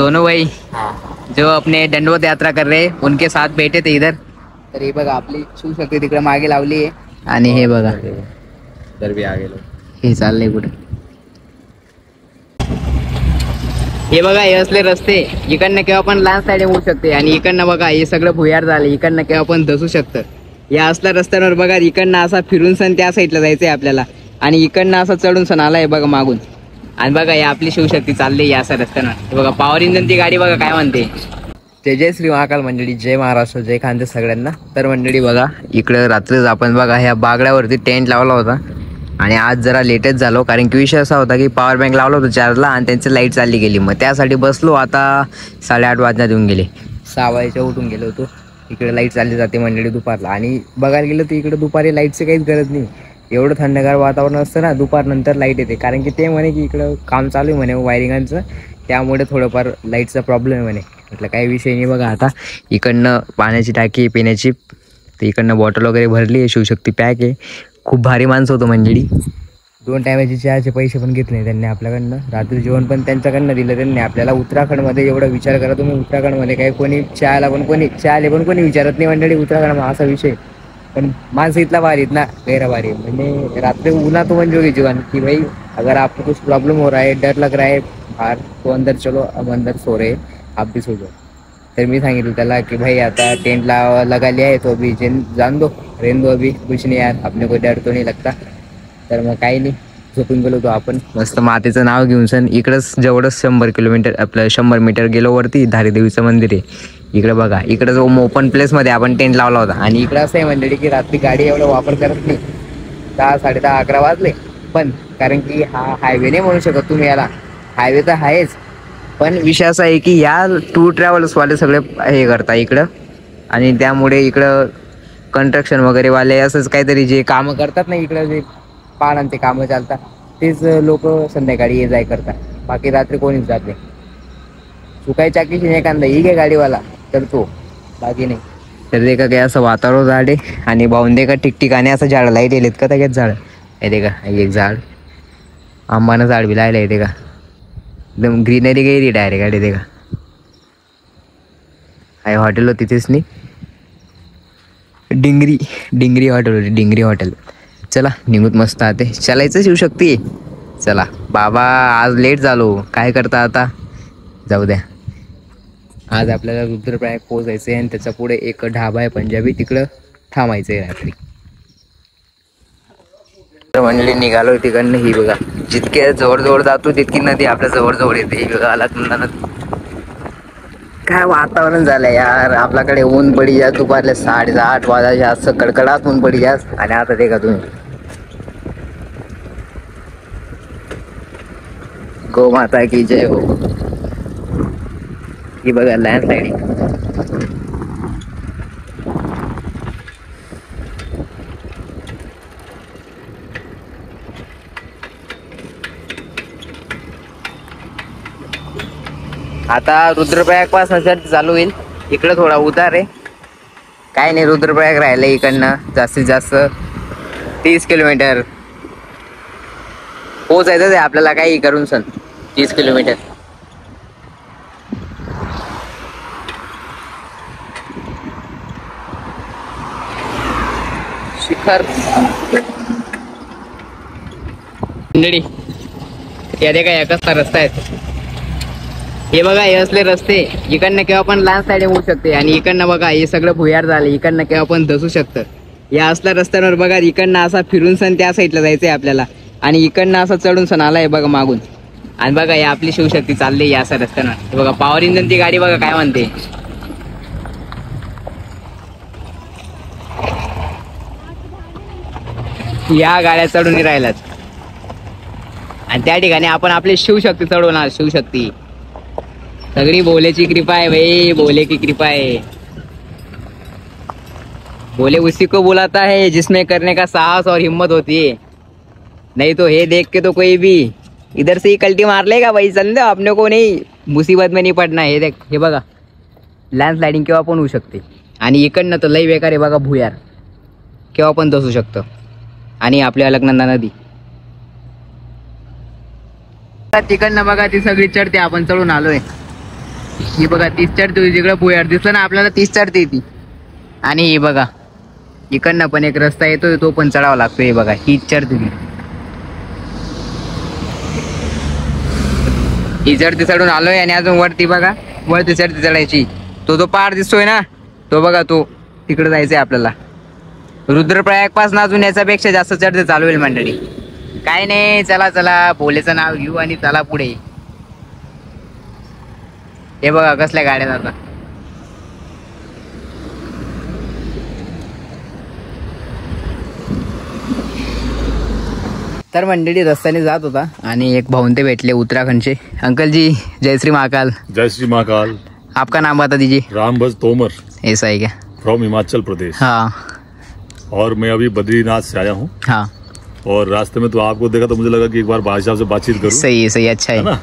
सोनू भाई जो अपने दंडवत यात्रा कर रहे उनके साथ बैठे थे इधर. तर हे बघा आपली शिव शक्ती तिकडे मागे लावली आहे आणि हे बघा तर बी गेलो. हे चाललंय कुठे. हे बघा हे असले रस्ते इकडनं केव्हा पण लहान साईड होऊ शकते आणि इकडनं बघा हे सगळं भुयार झालं. इकडनं केव्हा पण धसू शकतं. या असल्या रस्त्यावर बघा इकडनं असा फिरून सण त्या साईडला जायचंय आपल्याला आणि इकडनं असं चढून सण आलाय बघा मागून. आणि बघा हे आपली शिवशक्ती चालली या असं रस्त्यावर. बघा पॉवर इंजन ती गाडी बघा काय म्हणते. जय श्री महाकाल मंडळी, जय महाराष्ट्र, जय खानदेश सगळ्यांना. तर मंडळी बघा इकडं रात्रीच आपण बघा ह्या बागड्यावरती टेंट लावला होता आणि आज जरा लेटच झालो कारण की विषय असा होता की पॉवर बँक लावला होता चार्जला आणि त्यांची लाईट चालली गेली. मग त्यासाठी बसलो. आता 8:30 वाजण्यात येऊन गेले. 6 वाजेच्या उठून गेलो होतो. इकडे लाईट चालली जाते मंडळी दुपारला आणि बघायला गेलं तर इकडे दुपारी लाईटची काहीच गरज नाही. एवढं थंडगार वातावरण असतं ना दुपारनंतर लाईट येते कारण की ते म्हणे की इकडं काम चालू आहे म्हणे वायरिंगांचं, त्यामुळे थोडंफार लाईटचा प्रॉब्लेम आहे म्हणे. म्हटलं काही विषय नाही. बघा आता इकडनं पाण्याची टाकी पिण्याची, तर इकडनं बॉटल वगैरे भरली आहे. शिवशक्ती पॅक आहे. खूप भारी माणसं होतं मंडळी. 2 टायमाचे चहाचे पैसे पण घेतले त्यांनी आपल्याकडनं. रात्री जेवण पण त्यांच्याकडनं दिलं त्यांनी आपल्याला. उत्तराखंडमध्ये एवढा विचार करा तुम्ही, उत्तराखंडमध्ये काही कोणी चहाला पण कोणी विचारत नाही मंडळी उत्तराखंड असा विषय. पण माणसं इथला भारी आहेत ना, गैरा भारी. म्हणजे रात्री उन्हा तो म्हणजे जीवन कि भाई अगर आपको कुछ प्रॉब्लम हो रहा है, डर लग रहा है बाहर, तो अंदर चलो, अब अंदर सो रहे आप भी सो जाओ. तर मी सांगितलं त्याला की भाई आता टेंट लगा लिया है तो अभी जान दो, रहने दो अभी, कुछ नहीं यार, अपने को डर तो नहीं लगता. तर मग काही नाही, झोपून गेलो होतो आपण मस्त मातेचं नाव घेऊन. सण इकडंच जवळच 100 किलोमीटर आपलं 100 मीटर गेलो वरती धारीदेवीचं मंदिर आहे. इकडे बघा इकडे जो ओपन प्लेसमध्ये आपण टेंट लावला होता. आणि इकडं असं आहे मंडळी की रात्री गाडी एवढा वापर करत नाही. 10, 10:30, 11 वाजले. पण कारण की हा हायवे नाही म्हणू शकत तुम्ही याला, हायवे तर आहेच. पण विषय असा आहे की या टूर ट्रॅव्हल्सवाले सगळे हे करतात इकडं आणि त्यामुळे इकडं कंस्ट्रक्शन वगैरे वाले असंच काहीतरी जे कामं करतात ना इकडं, जे पाण्याचे कामं चालतात तेच लोक संध्याकाळी ये जाय करतात. बाकी रात्री कोणीच जात नाही. चुकायच्या की एखादा ही घे गाडीवाला तर तो, बाकी नाही. तर ते का काय असं वातावरण झाड आहे आणि बाउंदे का ठिकठिकाणी असं झाड लाईट येलेत का त्याच्यात झाड येते का. एक झाड आंबानं झाड बी लायला येते का, एकदम ग्रीनरी गेली डायरेक्ट गाडी येते का. आहे हॉटेल होती तिथेच नाही, डिंगरी हॉटेल होती, डिंगरी हॉटेल. चला निघूत मस्त आते चालायचं शिवशक्ती. चला बाबा आज लेट झालो, काय करता आता, जाऊ द्या. आज आपल्याला रुद्रप्रयाग पोहोचायचं आहे आणि त्याच्या पुढे एक ढाबा आहे पंजाबी, तिकडं थांबायचं आहे रात्री. मंडळी निघालो तिकडनं. ही बघा जितके जवळ जातो तितकी नदी आपल्या जवळ येते. ही बघा आला तुम्हाला काय वातावरण झालंय यार. आपल्याकडे ऊन पडी जास्त दुपारले 8:30 वाजायचे असं कडकडात ऊन पडी जास्त. आणि आता ते का तुम्ही गो माता की जय हो. ही बघा लँडस्लाइडिंग. आता रुद्रप्रयाग पासून चालू होईल. इकडं थोडा उतार आहे, काय नाही. रुद्रप्रयाग राहिलं इकडनं जास्तीत जास्त 30 किलोमीटर पोहोचायचं आहे आपल्याला. काही करून सण 30 किलोमीटर. शिखर मंडळी या दे काय एकच रस्ता आहे. हे बघा हे असले रस्ते इकडनं केव्हा पण लहान साईड होऊ शकते आणि इकडनं बघा हे सगळं भुयार झालं. इकडनं केव्हा पण धसू शकतं. या असल्या रस्त्यावर बघा इकडनं असा फिरून सण त्या साईडला जायचंय आपल्याला आणि इकडनं असं चढून सण आलाय बघा मागून. आणि बघा हे आपली शिवशक्ती चालली या असं रस्त्यावर. बघा पॉवर इंजन ती गाडी बघा काय म्हणते. या गाड्या चढून राहिल्यात आणि त्या ठिकाणी आपण आपली शिवशक्ती चढवणार. शिवशक्ती सगळी बोलेची कृपा है भाई, बोले की कृपा है. बोले उसी को बुलाता है जिसमें करने का साहस और हिम्मत होती है. नहीं तो हे देख के तो कोई भी इधर से ही कल्टी मार लेगा भाई. चल दे अपने को नहीं मुसीबत में नहीं पडना. हे देख हे बघा लँडस्लाइडिंग केव्हा पण होऊ शकते आणि इकडनं तर लई बेकार आहे बघा भुयार. केव्हा पण धसू शकतं. आणि आपल्या अलकनंदा नदी तिकडनं बघा ती सगळी चढते. आपण चढून आलोय. ही बघा 30 चढते तिकडं पुयार दिसलं ना आपल्याला 30 चढते ती. आणि ही बघा इकडनं पण एक रस्ता येतोय तो पण चढावा लागतो. हे बघा ही चढते ती. ही चढती चढून आलोय आणि अजून वरती बघा वरती चढती चढायची. तो पहाड दिसतोय ना तो बघा तो तिकडे जायचंय आपल्याला. रुद्रप्रयाग पासून अजून याच्यापेक्षा जास्त चढते चालू होईल मंडळी. काय नाही चला चला भोलेचं नाव घेऊ आणि चला पुढे. हे बघा कसल्या गाड्या जातात. तर मंडळी रस्त्याने जात होता आणि एक भाऊन ते भेटले उत्तराखंडचे. अंकल जी जय श्री महाकाल. जय श्री महाकाल. आपका नाम बता दीजिए. रामभज तोमर. ऐसा है क्या? फ्रॉम हिमाचल प्रदेश. हाँ. और मैं अभी बद्रीनाथ से आया हूँ. हाँ. और रास्ते में तो आपको देखा तो मुझे लगा कि एक बार भाई साहब से बातचीत करूँ. सही है अच्छा है ना.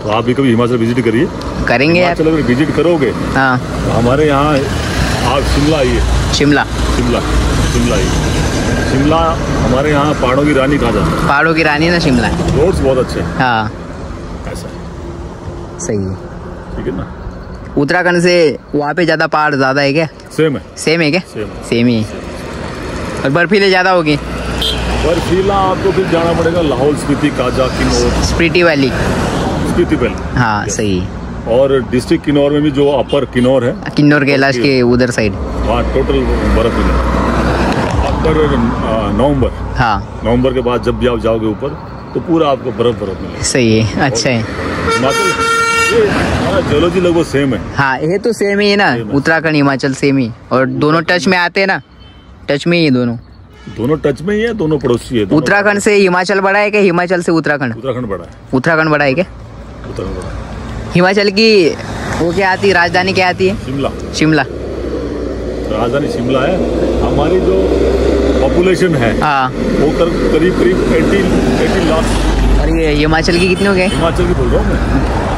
तो आप भी कभी हिमाचल विजिट करिए. करेंगे यार. हिमाचल अगर विजिट करोगे हाँ तो हमारे यहाँ आप शिमला आइए. शिमला शिमला शिमला आइए. शिमला हमारे यहाँ पहाड़ों की रानी कहा जाता है. पहाड़ों की रानी ना शिमला. रोड्स बहुत अच्छे हैं. हाँ ऐसा सही है. ठीक है ना. उत्तराखंड से वहाँ पे ज्यादा पहाड़ ज्यादा है क्या? सेम है. सेम है क्या? सेम ही. और बर्फीले ज्यादा होगी. बर्फीला आपको फिर जाना पड़ेगा लाहौल स्पीति काजा किन्नौर. स्पीति वैली. स्पीति वैली. हाँ सही. और डिस्ट्रिक्ट किन्नौर में भी जो अपर किन्नौर है किन्नौर कैलाश के उधर साइड वहाँ टोटल बर्फ मिलेगा. आफ्टर नवंबर. हाँ नवंबर के बाद जब भी आप जाओगे ऊपर तो पूरा आपको बर्फ मिलेगा. सही है अच्छा है. हिमाचल हमारा जियोलॉजी लगभग सेम है. हाँ ये तो सेम ही है ना. उत्तराखंड हिमाचल सेम ही. और दोनों टच में आते हैं ना. टच में ही है दोनों टच में ही है. दोनों पड़ोसी है. उत्तराखंड से हिमाचल बड़ा है क्या? हिमाचल से उत्तराखंड. उत्तराखंड बड़ा है. उत्तराखंड बड़ा है क्या? उत्तराखंड बड़ा है. हिमाचल की वो क्या आती है राजधानी क्या आती है? शिमला. शिमला राजधानी शिमला है. हमारी जो पॉपुलेशन है हाँ वो करीब 80 लाख. और ये हिमाचल की कितनी हो गए? हिमाचल की बोल रहा हूँ मैं.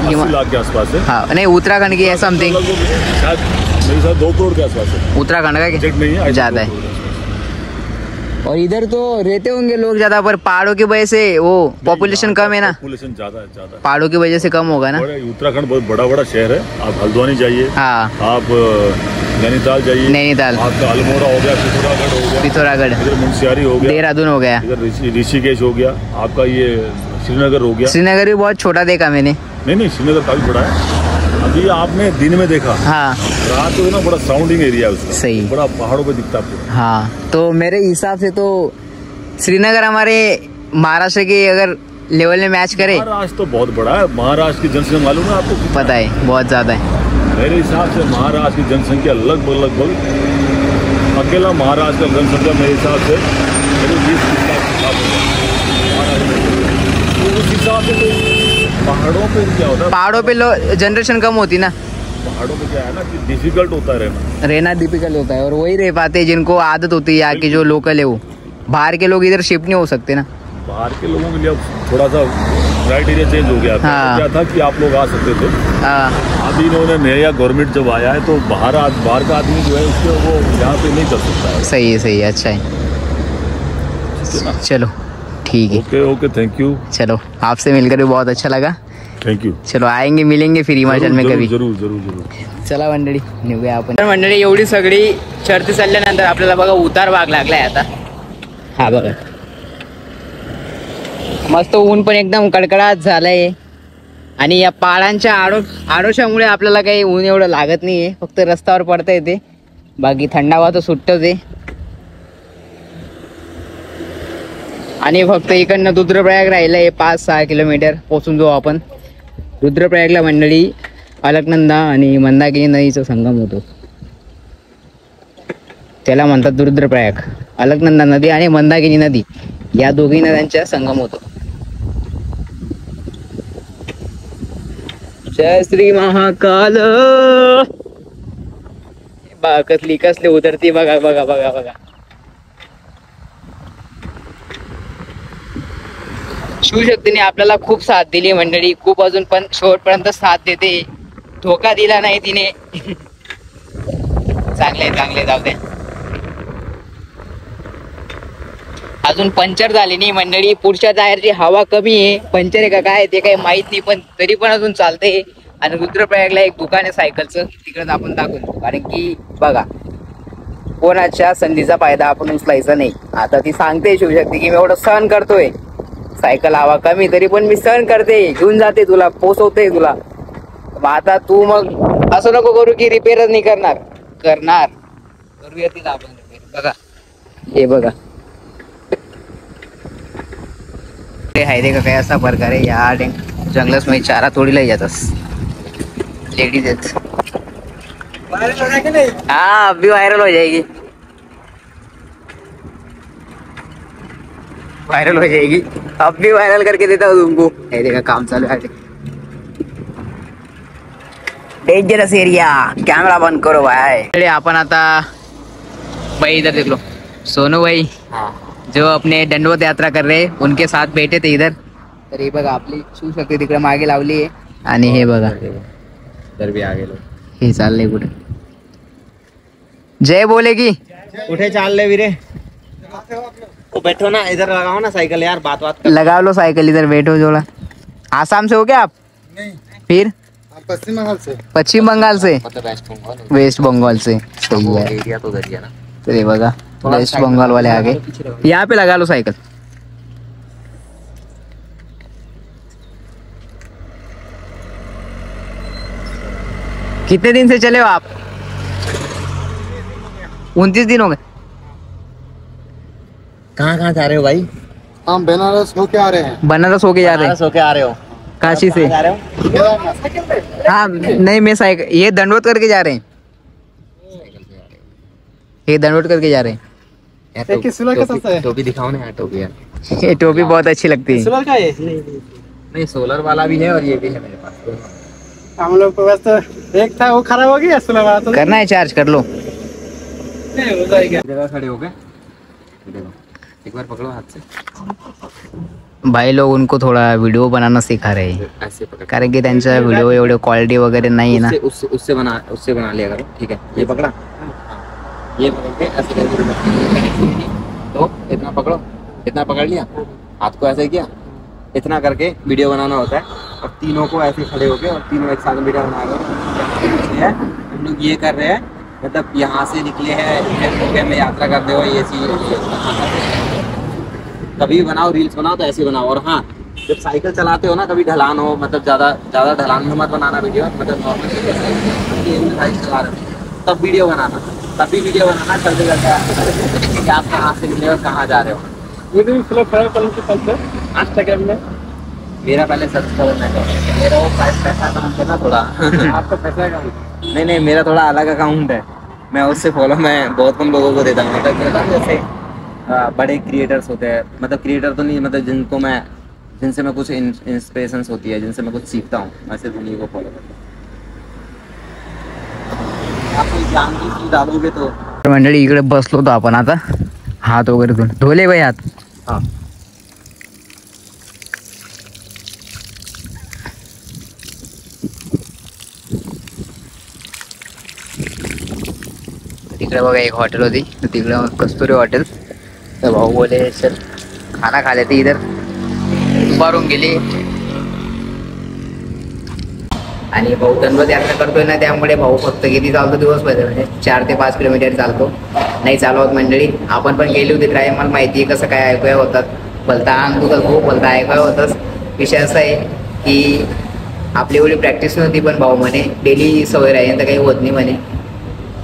80 लाख के आसपास है. हाँ नहीं उत्तराखंड की है समथिंग. शायद मेरे साथ 2 करोड़ के आसपास है. उत्तराखंड का एग्जैक्ट नहीं है. ज्यादा है. और इधर तो रहते होंगे लोग ज्यादा पर पहाड़ों की वजह से वो पॉपुलेशन कम है ना. पॉपुलेशन ज्यादा है. पहाड़ों की वजह से कम होगा ना. उत्तराखंड बहुत बड़ा शहर है. आप हल्द्वानी जाइए. हाँ आप नैनीताल जाइए. नैनीताल. आपका अल्मोड़ा हो गया. पिथौरागढ़ हो गया. पिथौरागढ़. इधर मुंशियारी हो गया. देहरादून हो गया. इधर ऋषिकेश हो गया. आपका ये श्रीनगर हो गया. श्रीनगर भी बहुत छोटा देखा मैंने. नहीं श्रीनगर काफी बड़ा है. अभी आपने दिन में देखा. हाँ रात को ना बड़ा साउंडिंग एरिया है उसका. सही. बड़ा पहाड़ों पे दिखता है. हाँ तो मेरे हिसाब से तो श्रीनगर हमारे महाराष्ट्र के अगर लेवल में मैच करे. महाराष्ट्र तो बहुत बड़ा है. महाराष्ट्र की जनसंख्या मालूम है आपको? पता है बहुत ज्यादा है. मेरे हिसाब से महाराष्ट्र की जनसंख्या लगभग अकेला महाराष्ट्र का जनसंख्या मेरे हिसाब से 20 लाख. तो उस हिसाब से तो पहाड़ों पे क्या होता है? पहाड़ों पे जनरेशन कम होती ना. पहाड़ों पे क्या है ना कि डिफिकल्ट होता है रहना डिफिकल्ट होता है. और वही रह पाते हैं जिनको आदत होती है यहाँ की जो लोकल है वो. बाहर के लोग इधर शिफ्ट नहीं हो सकते ना. बाहर के लोगों के लिए अब थोड़ा सा क्राइटेरिया चेंज हो गया. हाँ. क्या था कि आप लोग आ सकते थे. हाँ अभी इन्होंने नया गवर्नमेंट जब आया है तो बाहर का आदमी जो है उसको वो यहाँ पे नहीं कर सकता है. सही है अच्छा है. चलो ठीक है. Okay thank you. चलो आपसे मिलकर भी बहुत अच्छा लगा. Thank you. चलो आएंगे मिलेंगे फिर हिमाचल में कभी. जरूर जरूर जरूर. चला मंडळी निघूया आपण. तर मंडळी एवढी सगळी चढती चालल्यानंतर आपल्याला बघा उतार भाग लागलाय आता. हा बघा मस्त ऊन पण एकदम कडकडाट झालंय. आणि या पहाडांच्या आडोशामुळे आपल्याला काही ऊन एवढं लागत नाहीये. फक्त रस्त्यावर पडता येते. बाकी थंडावा तर सुट्टच आहे. आणि फक्त इकडनं रुद्रप्रयाग राहिलंय 5-6 किलोमीटर पोचून जाऊ आपण. रुद्रप्रयागला मंडळी अलकनंदा आणि मंदाकिनी नदीचा संगम होतो. त्याला म्हणतात रुद्रप्रयाग. अलकनंदा नदी आणि मंदाकिनी नदी या दोघी नद्यांचा संगम होतो. जय श्री महाकाल. कसली उतरती बघा. शिवशक्तीने आपल्याला खूप साथ दिली मंडळी. खूप अजून पण शेवटपर्यंत साथ देते. धोका दिला नाही तिने. चांगले जाऊ दे. अजून पंक्चर झाली नाही मंडळी. पुढच्या टायरची हवा कमी आहे. पंक्चर आहे का काय ते काही माहित नाही पण तरी पण अजून चालते. आणि रुद्रप्रयागला एक दुकान आहे सायकलचं, तिकडे आपण दाखवतो. कारण की बघा, कोणाच्या संधीचा फायदा आपण उचलायचा नाही. आता ती सांगते शिवशक्ती की मी एवढं सहन करतोय, सायकल हवा कमी तरी पण मी सहन करते, घेऊन जाते तुला, पोचवते तुला. मग आता तू मग असं नको करू की रिपेअरच नाही करणार. करूया तिला आपण रिपेअर. बघा हे बघा, ते आहे रे का काय असा प्रकार आहे या जंगलस मध्ये चारा तोडीला जातस. लेडीज आहेत. हाँ अब भी वायरल हो जाएगी, वायरल हो जाएगी. अब भी वायरल करके देता हूँ तुमको. ये देखा काम चालू है. डेंजरस एरिया, कैमरा बंद करो भाई. आपण आता भाई इधर देख लो, सोनू भाई जो अपने दंडवत यात्रा कर रहे हैं उनके साथ बैठे थे इधर. तर हे बघा आपली शिवशक्ती तिकडे मागे लावली आहे. आणि हे बघा इधर भी आ गए. हे चाललंय कुठे. जय बोलेगी. उठे चाल ले वीरे. वो बैठो ना, इधर लगाओ ना साइकिल यार, बात लगा लो साइकिल, इधर बैठो. जोड़ा आसाम से हो क्या आप? नहीं, फिर पश्चिम बंगाल से. पश्चिम बंगाल से. मतलब वेस्ट बंगाल से. सही है. एरिया तो उधर ही है ना. तो ये बघा वेस्ट बंगाल वाले आगे. यहाँ पे लगा लो साइकिल. कितने दिन से चले हो आप? 29 दिन हो गए. कहाँ जा रहे हो भाई? हम बनारस होके आ रहे हैं. बनारस होके जा रहे हैं. सो के आ रहे हो? काशी से. जा रहे हो? केदारनाथ. हाँ नहीं, मैं साइकिल ये दंडवत करके जा रहे हैं. ये दंडवत करके जा रहे हैं. एक सिल्वर का सस्ता है. टोपी दिखाओ ना यार, टोपी यार. ये टोपी बहुत अच्छी लगती है. सिल्वर का है. नहीं, सोलर वाला भी है और ये भी है मेरे पास. हम लोग को बस तो एक था, वो खराब हो गया. सिल्वर वाला तो करना है चार्ज, कर लो. नहीं हो जाएगा. जगह खड़े हो गए. देखो एक बार पकड़ो हाथ से, भाई लोग उनको थोड़ा वीडियो बनाना सिखा रहे हैं, ऐसे पकड़. कारण की त्यांचा व्हिडिओ एवढे क्वालिटी वगैरे नाही ना. उससे बना लिया करो. ठीक है, ये पकड़ा. ये पकड़ के ऐसे करके तो इतना पकड़ो, इतना पकड़ लिया, हाथ को ऐसे किया, इतना करके वीडियो बनाना होता है. और तीनों को ऐसे खड़े होके और तीनों एक साथ वीडियो बना रहे हैं. हम लोग ये कर रहे हैं, मतलब यहाँ से निकले हैं में यात्रा करते हुए. ये चीज कभी भी बनाओ, रील्स बनाओ तो ऐसे बनाओ. और हाँ, जब साइकिल चलाते हो ना, कभी ढलान हो, मतलब ज़्यादा ढलान में मत बनाना वीडियो. मतलब नॉर्मल साइकिल चला रहे हो तब वीडियो बनाना, तभी वीडियो बनाना चलते चलते कि आप कहाँ से निकले और कहाँ जा रहे हो. ये भी सिल्वर खराब कलर के पल्सर इंस्टाग्राम में. मेरा पहले सर्च करो, मेरा वो पैसा अकाउंट है ना थोड़ा. आपका पैसा का नहीं, मेरा थोड़ा अलग अकाउंट है. मैं उससे फॉलो मैं बहुत कम लोगों को देता हूँ. मतलब जैसे बड़े क्रिएटर्स होते हैं, मतलब क्रिएटर तो नहीं, मतलब जिनसे मैं कुछ इंस्पिरेशंस होती है, जिनसे मैं कुछ सीखता हूँ, ऐसे उन्हीं को फॉलो करता हूँ. आप कोई जान की चीज डालोगे तो. मंडळी इकडे बसलो होतो आपण आता, हात वगैरे धुले भाई हात. हाँ, तिकडे बघा एक हॉटेल होती, तिकडे कस्तुरी हॉटेल. तर भाऊ बोले चल खाना खा लेते इधर. दुपारून गेली आणि भाऊ दंडवत यात्रा करतोय ना, त्यामुळे भाऊ फक्त किती चालतो दिवसभर, म्हणजे 4 ते 5 किलोमीटर चालतो. नाही चालवत मंडळी. आपण पण गेली होती ट्राय, मला माहिती आहे कसं काय ऐकूया होतात. भलता अंग दुखत खूप, भलता ऐकूया होतच. विषय असा आहे की आपली एवढी प्रॅक्टिस नव्हती, पण भाऊ म्हणे डेली सवय राहील तर काही होत नाही म्हणे.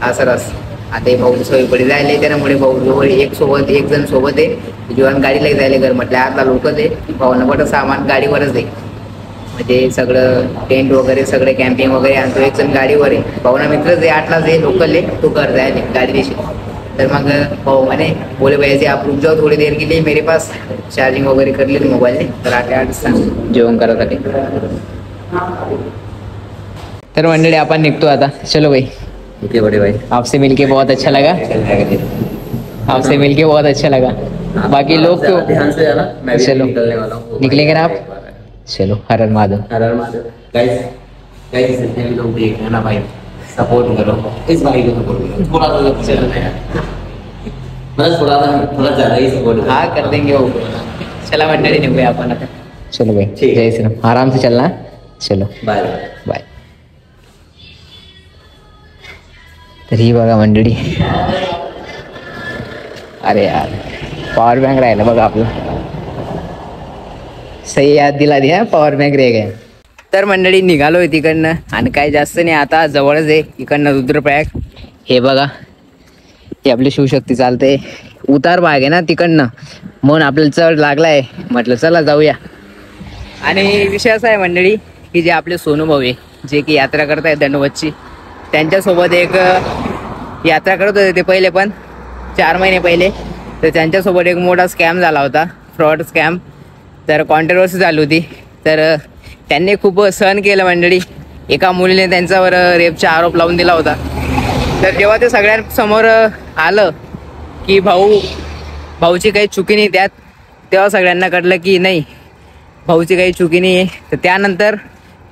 असं रस आता भाऊ सवय पडी जायला, त्यामुळे भाऊ जवळ एक जण सोबत आहे, जीवन गाडीला जायला घर म्हटलं आता लोकच आहे. भाऊनं मोठं सामान गाडीवरच आहे, म्हणजे सगळं टेंट वगैरे सगळे कॅम्पिंग वगैरे आणतो. एक जण गाडीवर आहे, भाऊना मित्रच आहे, 8लाच आहे, लोकल आहे, तो घर जायला गाडी देशील. तर मग भाऊ म्हणे बोले भैया जी आप रुक जाओ थोड़ी देर के लिए, मेरे पास चार्जिंग वगैरे कर ली मोबाईल ने. तर 8 सांग जेवण करायसाठी. तर मंडळी आपण निघतो आता. चलो भाई. ओके बड़े भाई, आपसे मिलके बहुत अच्छा लगा. आपसे मिलके बहुत अच्छा लगा. बाकी लोग तो ध्यान से जाना, मैं भी चलो निकलने वाला हूँ. निकलेंगे ना आप. चलो हर हर महादेव. हर हर महादेव. गाइस जितने भी लोग देख रहे हैं ना भाई, सपोर्ट करो इस भाई को, सपोर्ट करो थोड़ा सा. चलो मतलब थोड़ा ज़्यादा ही सपोर्ट करो. हाँ कर देंगे वो. चला मंडळी निघूया आपण आता. चलो भाई, ठीक. जय श्री राम. आराम से चलना. चलो बाय. बाय. तर ही बघा मंडळी, अरे यार पॉवर बँक राहिला बघा आपलं, सही याद दिला दी हा, पॉवर बँक रे गए. तर मंडळी निघालोय तिकडनं आणि काही जास्त नाही, आता जवळच आहे इकडनं रुद्रप्रयाग. हे बघा हे आपली शिवशक्ती चालते, उतार भाग आहे ना तिकडनं, म्हणून आपल्याला चढ लागलाय, म्हटलं चला जाऊया. आणि विषय असा आहे मंडळी की जे आपले सोनू भाऊ आहे, जे की यात्रा करतायत दंडवतची, त्यांच्यासोबत एक यात्रा करत होते ते पहिले, पण 4 महिने पहिले. तर त्यांच्यासोबत एक मोठा स्कॅम झाला होता, फ्रॉड स्कॅम. तर कॉन्ट्रोवर्सी झाली होती. तर त्यांनी खूप सहन केलं मंडळी. एका मुलीने त्यांच्यावर रेपचा आरोप लावून दिला होता. तर जेव्हा ते सगळ्यांसमोर आलं की भाऊची काही चुकी नाही त्यात, तेव्हा सगळ्यांना कळलं की नाही, भाऊची काही चुकी नाही आहे. तर त्यानंतर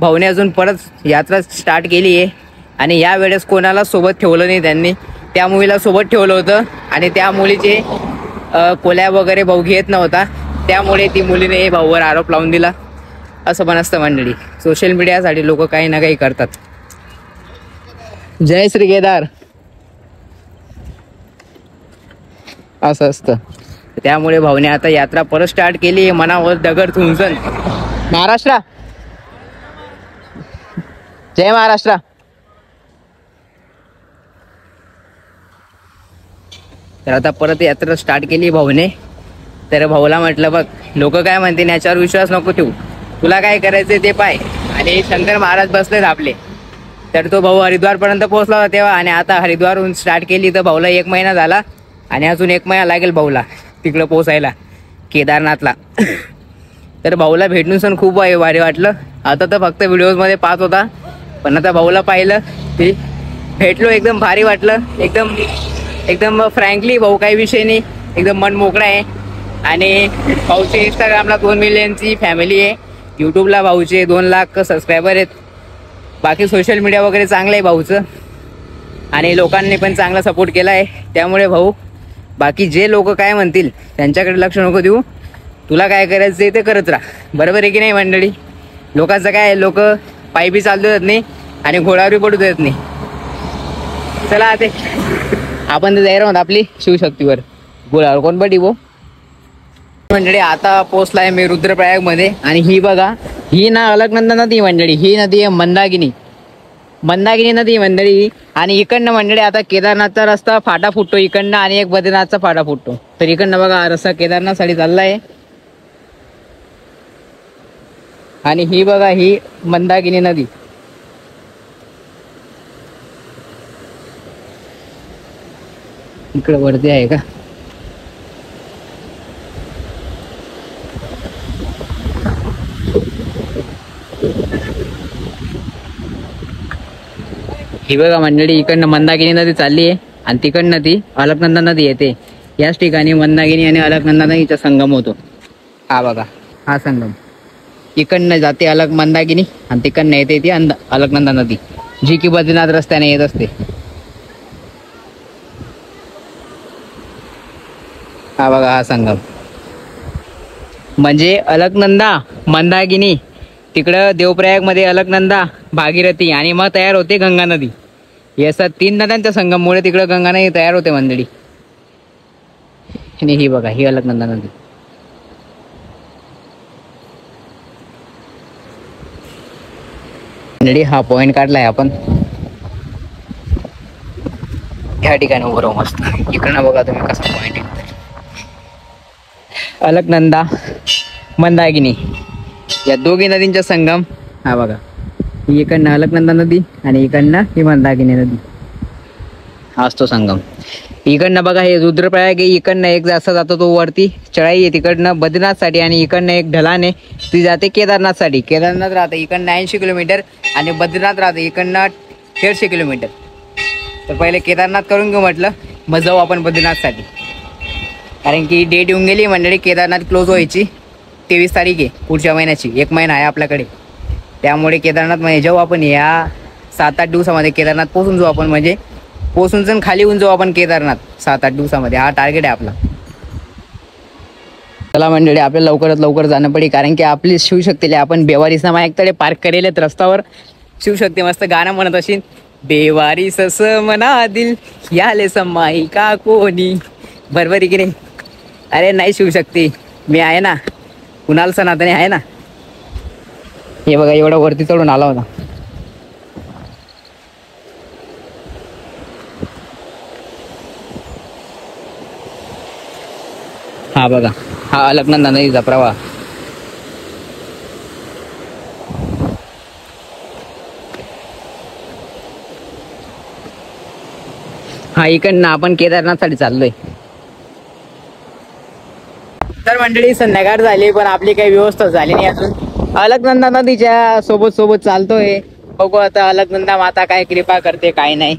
भाऊने अजून परत यात्रा स्टार्ट केली आहे. आणि यावेळेस कोणाला सोबत ठेवलं नाही त्यांनी, त्या मुलीला सोबत ठेवलं होतं. आणि त्या मुलीचे कोल्या वगैरे भाऊ घेत नव्हता, त्यामुळे ती मुलीने भाऊवर आरोप लावून दिला. असं पण असतं मंडळी, सोशल मीडियासाठी लोक काही ना काही करतात. जय श्री केदार असं असतं. त्यामुळे भाऊने आता यात्रा परत स्टार्ट केली. मनावर दगड ठुंचन. महाराष्ट्र जय महाराष्ट्र. तर आता परत यात्रा स्टार्ट केली भाऊने. तर भाऊला म्हटलं बघ, लोक काय म्हणते याच्यावर विश्वास नको ठेवू, तुला काय करायचं ते पाय. आणि शंकर महाराज बसलेत आपले. तर तो भाऊ हरिद्वारपर्यंत पोहोचला होता तेव्हा, आणि आता हरिद्वारहून स्टार्ट केली. तर भाऊला 1 महिना झाला आणि अजून 1 महिना लागेल भाऊला तिकडं पोचायला केदारनाथला. तर भाऊला भेटून सण खूप भारी वाटलं. आता तर फक्त व्हिडिओजमध्ये पाहत होता, पण आता भाऊला पाहिलं ते भेटलो, एकदम भारी वाटलं. एकदम फ्रँकली भाऊ, काही विषय नाही, एकदम मन मोकळा आहे. आणि भाऊची इंस्टाग्रामला 2 मिलियनची फॅमिली आहे. यूट्यूबला भाऊचे 2 लाख सबस्क्रायबर आहेत. बाकी सोशल मीडिया वगैरे चांगलं आहे भाऊचं, आणि लोकांनी पण चांगला सपोर्ट केला आहे. त्यामुळे भाऊ, बाकी जे लोक काय म्हणतील त्यांच्याकडे लक्ष नको देऊ, तुला काय करायचं ते करत राहा. बरोबर आहे की नाही मंडळी? लोकांचं काय, लोक पायी चालू देत नाही आणि घोड्यावरही पडू देत नाही. चला ते आपण तर जाहीर आहोत आपली शिवशक्तीवर, घोड्यावर कोण पडी भो मंडळी. आता पोचलाय मी रुद्रप्रयाग मध्ये. आणि ही बघा, ही ना अलकनंदा नदी मंडळी, ही नदी आहे मंदाकिनी नदी मंडळी. आणि इकडनं मंडळी आता केदारनाथचा रस्ता फाटा फुटतो इकडनं, आणि एक बद्रीनाथचा फाटा फुटतो. तर इकडनं बघा हा रस्ता केदारनाथसाठी चाललाय. आणि ही बघा, ही मंदाकिनी नदी. इकडे वरती आहे का? ही बघा मंडळी, इकडनं मंदाकिनी नदी चालली आहे आणि तिकडनं ती अलकनंदा नदी येते. याच ठिकाणी मंदाकिनी आणि अलकनंदा नदीचा संगम होतो. हा बघा, हा संगम इकडनं जाते मंदाकिनी आणि तिकडनं येते ती अलकनंदा नदी, जी की बद्रीनाथ रस्त्याने येत असते. हा बघा, हा संगम म्हणजे अलकनंदा, मंदाकिनी, तिकडं देवप्रयागमध्ये अलकनंदा, भागीरथी, आणि मग तयार होते गंगा नदी. याचा 3 नद्यांच्या संगममुळे तिकडं गंगा नदी तयार होते मंडळी. आणि ही बघा, ही अलकनंदा नदी. मंडळी हा पॉइंट काढलाय आपण, ह्या ठिकाणी उभं राहू मस्त. इकडनं बघा तुम्ही कसा पॉइंट आहे. अलकनंदा, मंदाकिनी या दोघी नदींचा संगम. हा बघा, ही इकडनं अलकनंदा नदी आणि इकडनं ही मंदाकिनी नदी, हाच तो संगम. इकडनं बघा हे रुद्रप्रयाग आहे. इकडनं एक जास्त जातो तो वरती चढाई आहे तिकडनं बद्रीनाथसाठी, आणि इकडनं एक ढलान आहे ती जाते केदारनाथसाठी. केदारनाथ राहतं इकडनं 80 किलोमीटर आणि बद्रीनाथ राहतं इकडनं 150 किलोमीटर. तर पहिले केदारनाथ करून घेऊ म्हटलं, मग जाऊ आपण बद्रीनाथसाठी. कारण की डेट येऊन गेली मंडळी, केदारनाथ क्लोज व्हायची. 23 तारीख आहे पुढच्या महिन्याची, 1 महिना आहे आपल्याकडे. त्यामुळे केदारनाथ मध्ये जाऊ आपण. या 7-8 दिवसामध्ये केदारनाथ पोहोचून जाऊ आपण, म्हणजे पोहोचून जण खाली होऊन जाऊ आपण केदारनाथ 7-8 दिवसामध्ये. हा टार्गेट आहे आपला. चला मंडळी, आपल्याला लवकरात लवकर जाणं पडेल, कारण की आपली शिवशक्तीला आपण बेवारीचा मायकतळे पार्क करेल रस्त्यावर. शिवशक्ती मस्त गाणं म्हणत असेल, बेवारी सस मना दिल याले समाई का कोणी. बरोबर आहे की नाही? अरे नाही शिवशक्ती, मी आहे ना, कुणाल सनातने आहे ना. हे बघा एवढा वरती चढून आला होता. हा बघा, हा अलकनंदा नदीचा प्रवाह. हा इकडनं आपण केदारनाथसाठी चाललोय. तर मंडळी संध्याकाळ झाली पण आपली काही व्यवस्था झाली नाही अजून. अलकनंदा नदीच्या सोबत सोबत चालतोय. बघू आता अलकनंदा माता काय कृपा करते काय नाही.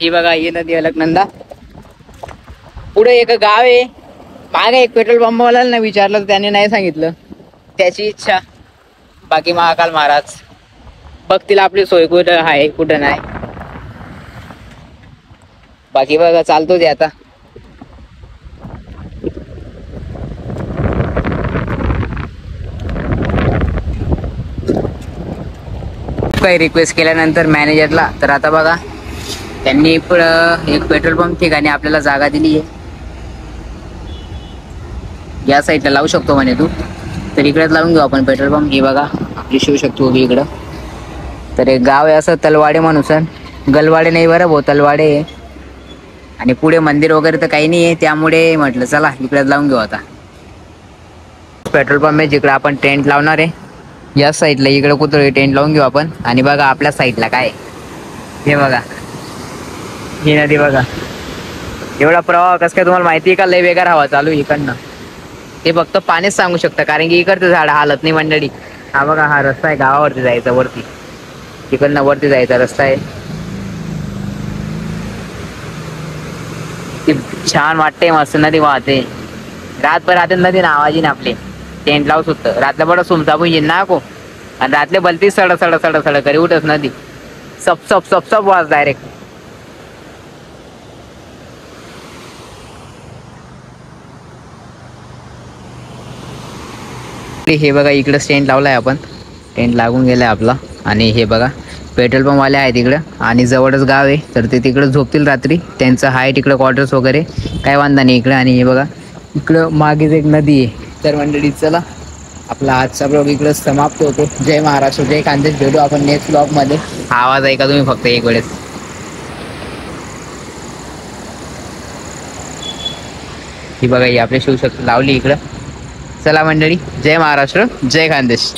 ही बघा ही नदी अलकनंदा. पुढे एक गाव आहे. मागे एक पेट्रोल पंपवाल्याला नाही विचारलं तर त्याने नाही सांगितलं. त्याची इच्छा, बाकी महाकाल महाराज बघतील आपली सोय कुठं आहे कुठं नाही. बाकी बघा चालतो ते आता. काही रिक्वेस्ट केल्यानंतर मॅनेजरला, तर आता बघा त्यांनी एक पेट्रोल पंप ठिकाणी आपल्याला जागा दिली आहे. या साईडला लावू शकतो म्हणे तू, तर इकडेच लावून घेऊ आपण पेट्रोल पंप. ही बघा आपली शिवू शकतो इकडं. तर एक गाव आहे असं तलवाडे म्हणून, सर गलवाडे नाही बरं भाऊ, तलवाडे आहे. आणि पुढे मंदिर वगैरे तर काही नाही आहे, त्यामुळे म्हटलं चला इकडेच लावून घेऊ आता. पेट्रोल पंप आहे जिकडे आपण टेंट लावणार आहे. या साईडला इकडे कुठं टेंट लावून घेऊ आपण. आणि बघा आपल्या साईडला काय, हे बघा ही नदी बघा. एवढा प्रवाह कसं काय तुम्हाला माहिती आहे का? लय बेकार हवा चालू इकडनं. ते फक्त पाणीच सांगू शकतं, कारण की इकडचं झाड हालत नाही मंडळी. हा बघा हा रस्ता आहे गावावरती जायचा, वरती इकडनं वरती जायचा रस्ता आहे. छान वाटते, मस्त नदी वाहते. रातभर राहते नदी ना, आवाजी ना आपले टेंट लावू सुटतं. रातला बडा सुमता पण येईल ना को, आणि रातले बलती सड सड सड सड करी उठत नदी. सप सप सप सप वाज डायरेक्ट. हे बघा इकडं टेंट लावलाय आपण, टेंट लागून गेलाय आपला. आणि हे बघा पेट्रोल पंप वाले आहे तिकडं, आणि जवळच गाव आहे, तर ते तिकडं झोपतील रात्री. त्यांचं आहे तिकडं क्वार्टर्स वगैरे, काय वांधा नाही इकडं. आणि हे बघा इकडं मागेच एक नदी आहे. तर मंडळी चला आपला आजचा ब्लॉग इकडं समाप्त होतो. जय महाराष्ट्र, जय खानदेश. भेटू आपण नेक्स्ट ब्लॉगमध्ये. आवाज ऐका तुम्ही फक्त एक वेळेस. ही बघा ही आपली शिवशक्ती लावली इकडं. चला मंडळी, जय महाराष्ट्र, जय खानदेश.